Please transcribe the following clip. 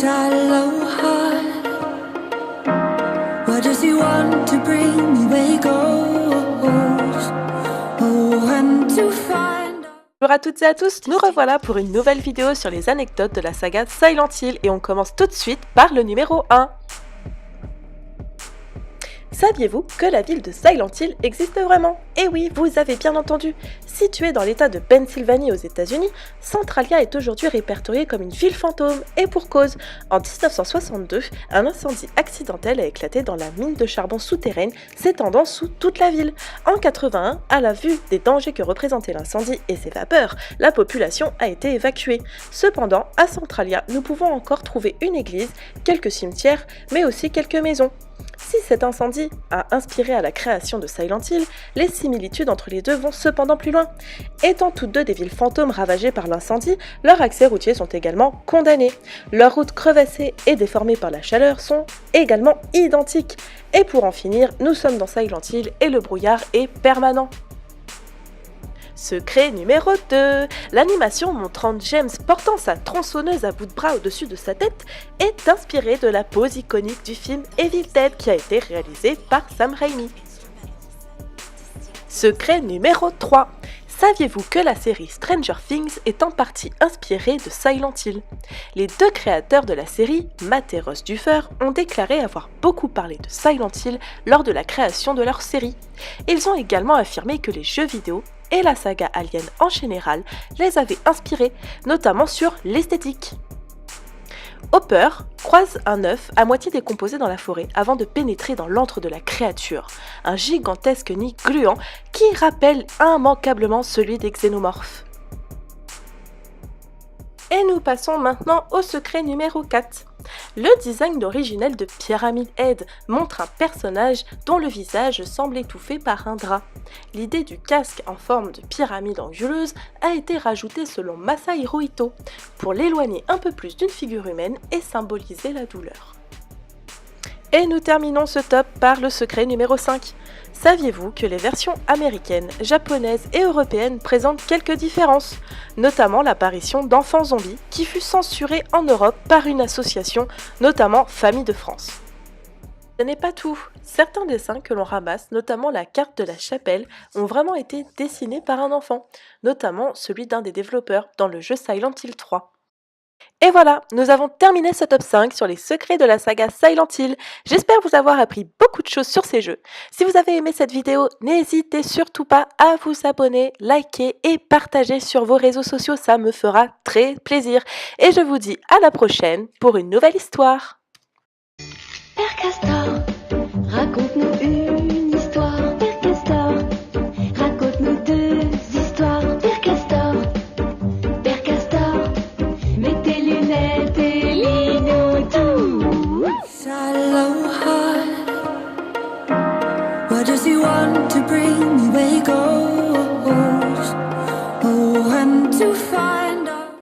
shallow heart. Where does he want to bring me where he goes? Oh, and to find. Bonjour à toutes et à tous, nous revoilà pour une nouvelle vidéo sur les anecdotes de la saga Silent Hill et on commence tout de suite par le numéro 1. Saviez-vous que la ville de Silent Hill existe vraiment? Eh oui, vous avez bien entendu. Située dans l'état de Pennsylvanie aux États-Unis, Centralia est aujourd'hui répertoriée comme une ville fantôme, et pour cause. En 1962, un incendie accidentel a éclaté dans la mine de charbon souterraine s'étendant sous toute la ville. En 81, à la vue des dangers que représentait l'incendie et ses vapeurs, la population a été évacuée. Cependant, à Centralia, nous pouvons encore trouver une église, quelques cimetières, mais aussi quelques maisons. Si cet incendie a inspiré à la création de Silent Hill, les similitudes entre les deux vont cependant plus loin. Étant toutes deux des villes fantômes ravagées par l'incendie, leurs accès routiers sont également condamnés. Leurs routes crevassées et déformées par la chaleur sont également identiques. Et pour en finir, nous sommes dans Silent Hill et le brouillard est permanent. Secret numéro 2. L'animation montrant James portant sa tronçonneuse à bout de bras au-dessus de sa tête est inspirée de la pose iconique du film Evil Dead qui a été réalisé par Sam Raimi. Secret numéro 3. Saviez-vous que la série Stranger Things est en partie inspirée de Silent Hill? Les deux créateurs de la série, Matt et Ross Duffer, ont déclaré avoir beaucoup parlé de Silent Hill lors de la création de leur série. Ils ont également affirmé que les jeux vidéo et la saga Alien en général les avaient inspirés, notamment sur l'esthétique. Hopper croise un œuf à moitié décomposé dans la forêt avant de pénétrer dans l'antre de la créature, un gigantesque nid gluant qui rappelle immanquablement celui des xénomorphes. Et nous passons maintenant au secret numéro 4. Le design originel de Pyramid Head montre un personnage dont le visage semble étouffé par un drap. L'idée du casque en forme de pyramide anguleuse a été rajoutée selon Masa Hirohito pour l'éloigner un peu plus d'une figure humaine et symboliser la douleur. Et nous terminons ce top par le secret numéro 5. Saviez-vous que les versions américaines, japonaises et européennes présentent quelques différences, notamment l'apparition d'enfants zombies qui fut censurée en Europe par une association, notamment Famille de France. Ce n'est pas tout. Certains dessins que l'on ramasse, notamment la carte de la chapelle, ont vraiment été dessinés par un enfant, notamment celui d'un des développeurs dans le jeu Silent Hill 3. Et voilà, nous avons terminé ce top 5 sur les secrets de la saga Silent Hill. J'espère vous avoir appris beaucoup de choses sur ces jeux. Si vous avez aimé cette vidéo, n'hésitez surtout pas à vous abonner, liker et partager sur vos réseaux sociaux, ça me fera très plaisir. Et je vous dis à la prochaine pour une nouvelle histoire. Père Castor, raconte-nous une histoire. Père Castor, raconte-nous deux histoires. Père Castor, Père Castor, mets tes lunettes et lis-nous tout. Shallow heart, where does he want to bring me where he goes? Oh, and to find.